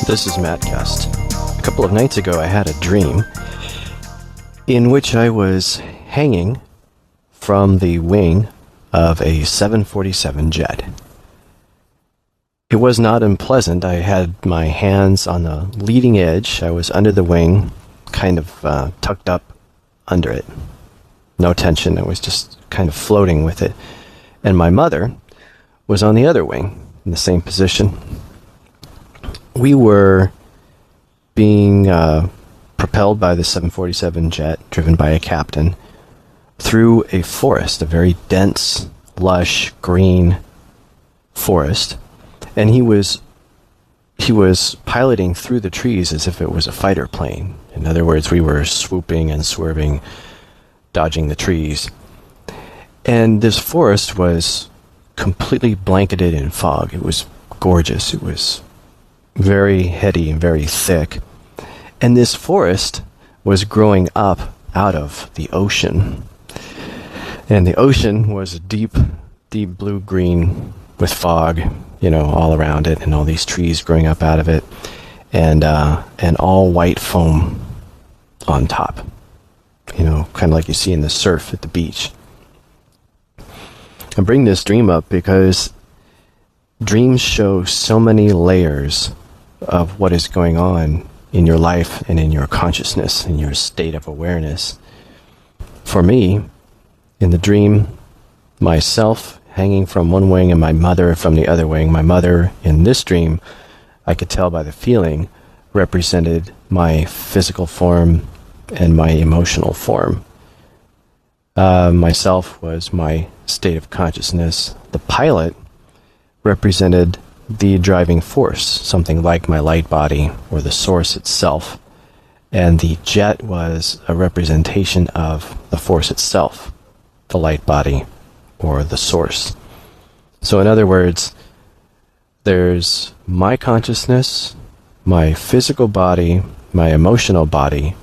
This is Matt Guest. A couple of nights ago, I had a dream in which I was hanging from the wing of a 747 jet. It was not unpleasant. I had my hands on the leading edge. I was under the wing, kind of tucked up under it. No tension. I was just kind of floating with it. And my mother was on the other wing, in the same position. We were being propelled by the 747 jet, driven by a captain, through a forest, a very dense, lush, green forest. And he was piloting through the trees as if it was a fighter plane. In other words, we were swooping and swerving, dodging the trees. And this forest was completely blanketed in fog. It was gorgeous. It was very heady and very thick. And this forest was growing up out of the ocean. And the ocean was deep, deep blue-green with fog, all around it, and all these trees growing up out of it, and all white foam on top. Kind of like you see in the surf at the beach. I bring this dream up because dreams show so many layers of what is going on in your life and in your consciousness, in your state of awareness. For me, in the dream, myself hanging from one wing and my mother from the other wing. My mother, in this dream, I could tell by the feeling, represented my physical form and my emotional form. Myself was my state of consciousness. The pilot represented the driving force, something like my light body or the source itself. And the jet was a representation of the force itself, the light body or the source. So in other words, there's my consciousness, my physical body, my emotional body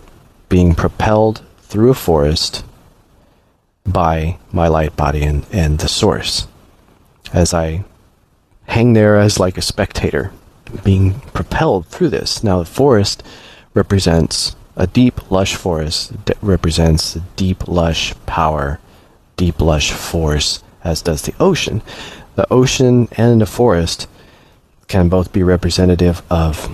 being propelled through a forest by my light body and the source. As I hang there as like a spectator, being propelled through this. Now the forest represents a deep, lush forest, represents deep, lush power, deep, lush force, as does the ocean. The ocean and the forest can both be representative of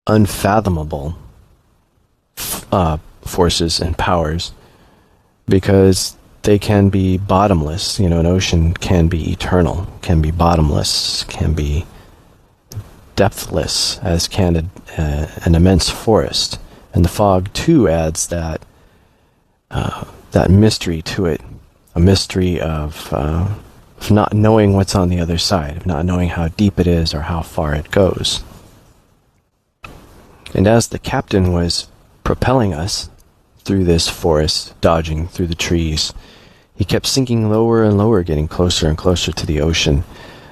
unfathomable forces and powers, because they can be bottomless. An ocean can be eternal, can be bottomless, can be depthless, as can an immense forest. And the fog, too, adds that mystery to it, a mystery of not knowing what's on the other side, of not knowing how deep it is or how far it goes. And as the captain was propelling us through this forest, dodging through the trees, he kept sinking lower and lower, getting closer and closer to the ocean,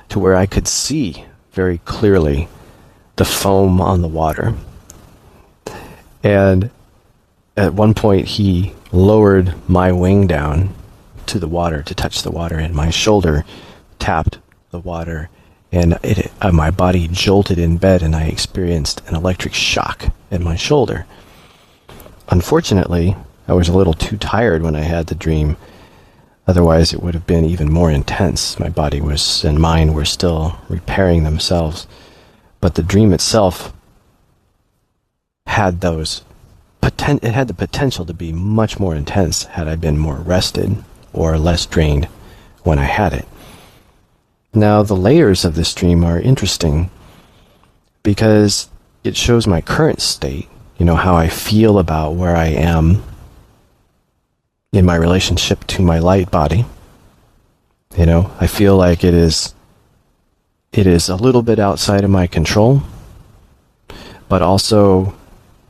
to where I could see very clearly the foam on the water. And at one point, he lowered my wing down to the water, to touch the water, and my shoulder tapped the water, and my body jolted in bed, and I experienced an electric shock in my shoulder. Unfortunately, I was a little too tired when I had the dream. Otherwise, it would have been even more intense. My body and mind were still repairing themselves. But the dream itself had it had the potential to be much more intense had I been more rested or less drained when I had it. Now, the layers of this dream are interesting because it shows my current state, how I feel about where I am in my relationship to my light body. I feel like it is a little bit outside of my control, but also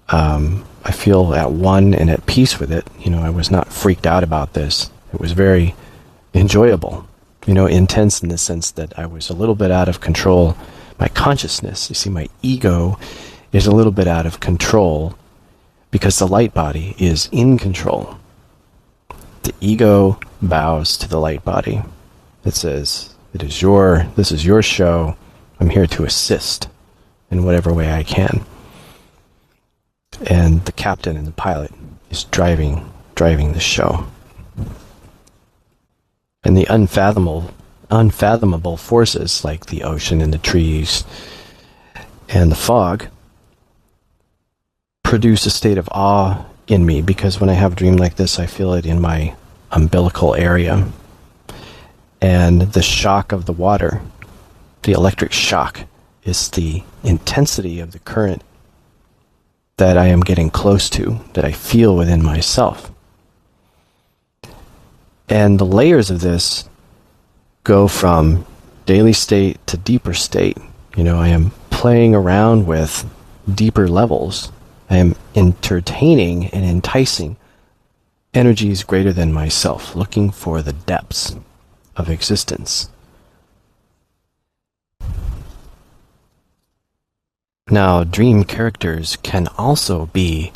I feel at one and at peace with it. I was not freaked out about this. It was very enjoyable, intense in the sense that I was a little bit out of control. My consciousness, my ego is a little bit out of control because the light body is in control. The ego bows to the light body. It says, This is your show. I'm here to assist in whatever way I can. And the captain and the pilot is driving the show. And the unfathomable forces like the ocean and the trees and the fog produce a state of awe in me, because when I have a dream like this, I feel it in my umbilical area. And the shock of the water, the electric shock, is the intensity of the current that I am getting close to, that I feel within myself. And the layers of this go from daily state to deeper state. I am playing around with deeper levels. I am entertaining and enticing energies greater than myself, looking for the depths of existence. Now, dream characters can also be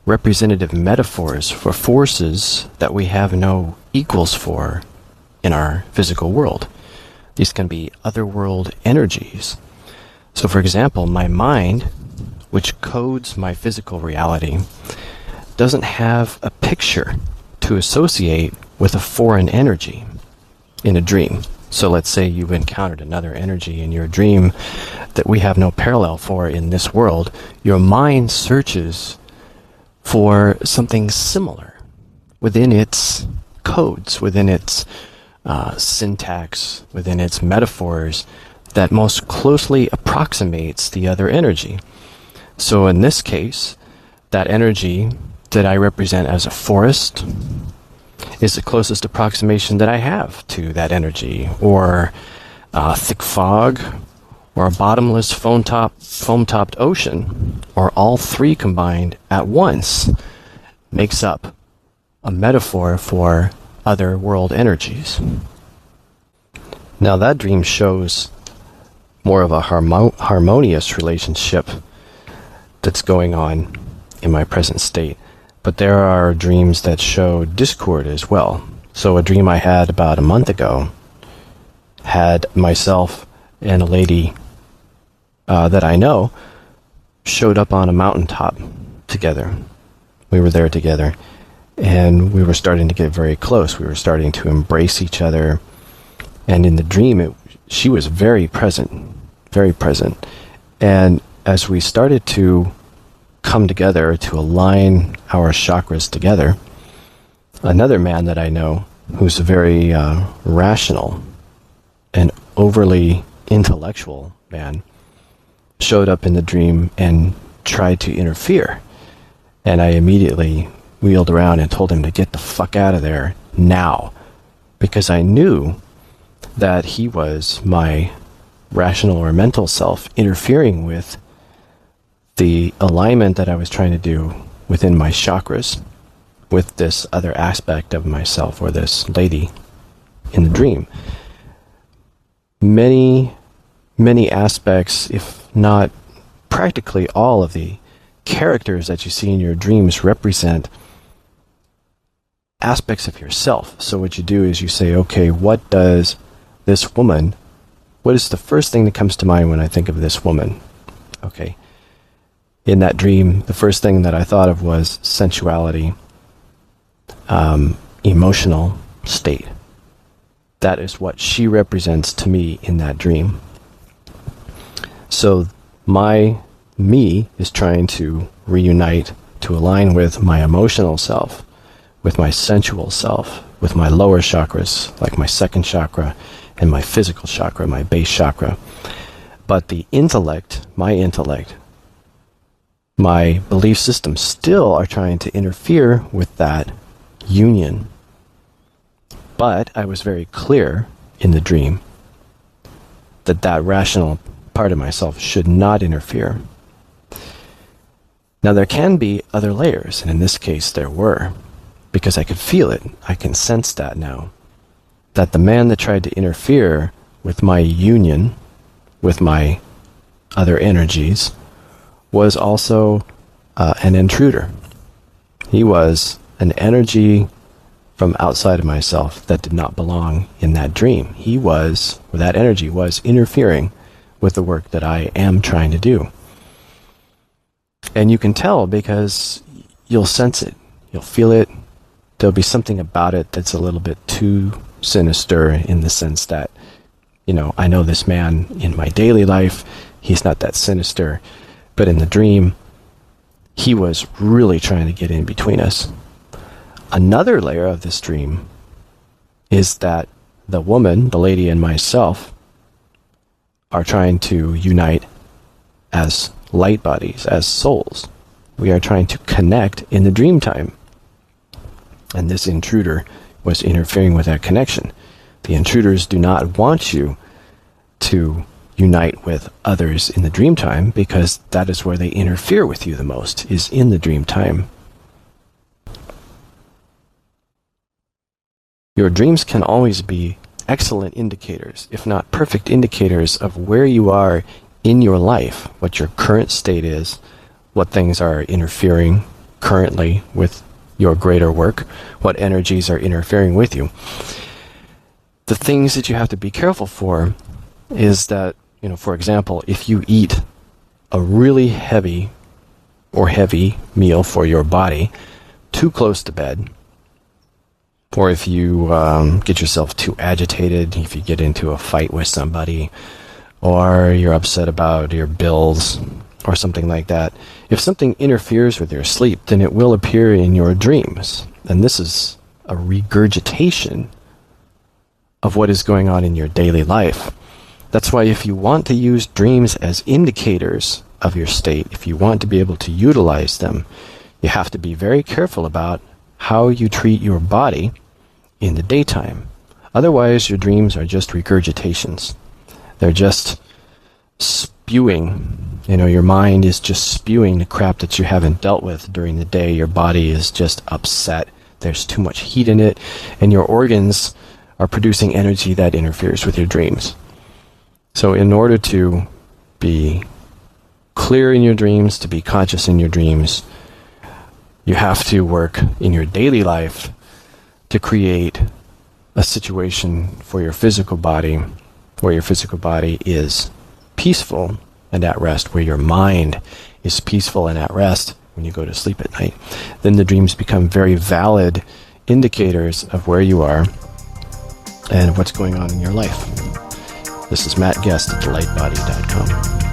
representative metaphors for forces that we have no equals for in our physical world. These can be otherworld energies. So, for example, my mind, which codes my physical reality, doesn't have a picture to associate with a foreign energy in a dream. So let's say you've encountered another energy in your dream that we have no parallel for in this world. Your mind searches for something similar within its codes, within its syntax, within its metaphors that most closely approximates the other energy. So in this case, that energy that I represent as a forest is the closest approximation that I have to that energy, or thick fog, or a bottomless foam-topped ocean, or all three combined at once makes up a metaphor for other world energies. Now that dream shows more of a harmonious relationship that's going on in my present state. But there are dreams that show discord as well. So a dream I had about a month ago had myself and a lady that I know showed up on a mountaintop together. We were there together, and we were starting to get very close. We were starting to embrace each other. And in the dream, she was very present, very present. And as we started to come together to align our chakras together, another man that I know, who's a very rational and overly intellectual man, showed up in the dream and tried to interfere. And I immediately wheeled around and told him to get the fuck out of there now, because I knew that he was my rational or mental self interfering with the alignment that I was trying to do within my chakras with this other aspect of myself, or this lady in the dream. Many aspects, if not practically all of the characters that you see in your dreams, represent aspects of yourself. So what you do is you say, okay, what is the first thing that comes to mind when I think of this woman? Okay. In that dream, the first thing that I thought of was sensuality, emotional state. That is what she represents to me in that dream. So me is trying to reunite, to align with my emotional self, with my sensual self, with my lower chakras, like my second chakra and my physical chakra, my base chakra. But the intellect, my belief systems still are trying to interfere with that union. But I was very clear in the dream that rational part of myself should not interfere. Now there can be other layers, and in this case there were, because I could feel it. I can sense that now. That the man that tried to interfere with my union, with my other energies, was also an intruder. He was an energy from outside of myself that did not belong in that dream. He was, or that energy was, interfering with the work that I am trying to do. And you can tell because you'll sense it. You'll feel it. There'll be something about it that's a little bit too sinister, in the sense that, I know this man in my daily life, he's not that sinister. But in the dream, he was really trying to get in between us. Another layer of this dream is that the woman, the lady, and myself are trying to unite as light bodies, as souls. We are trying to connect in the dream time. And this intruder was interfering with that connection. The intruders do not want you to unite with others in the dream time, because that is where they interfere with you the most, is in the dream time. Your dreams can always be excellent indicators, if not perfect indicators, of where you are in your life, what your current state is, what things are interfering currently with your greater work, what energies are interfering with you. The things that you have to be careful for is that, for example, if you eat a really heavy meal for your body too close to bed, or if you get yourself too agitated, if you get into a fight with somebody, or you're upset about your bills, or something like that, if something interferes with your sleep, then it will appear in your dreams. And this is a regurgitation of what is going on in your daily life. That's why if you want to use dreams as indicators of your state, if you want to be able to utilize them, you have to be very careful about how you treat your body in the daytime. Otherwise, your dreams are just regurgitations. They're just spewing. Your mind is just spewing the crap that you haven't dealt with during the day. Your body is just upset. There's too much heat in it, and your organs are producing energy that interferes with your dreams. So in order to be clear in your dreams, to be conscious in your dreams, you have to work in your daily life to create a situation for your physical body, where your physical body is peaceful and at rest, where your mind is peaceful and at rest when you go to sleep at night. Then the dreams become very valid indicators of where you are and what's going on in your life. This is Matt Guest at thelightbody.com.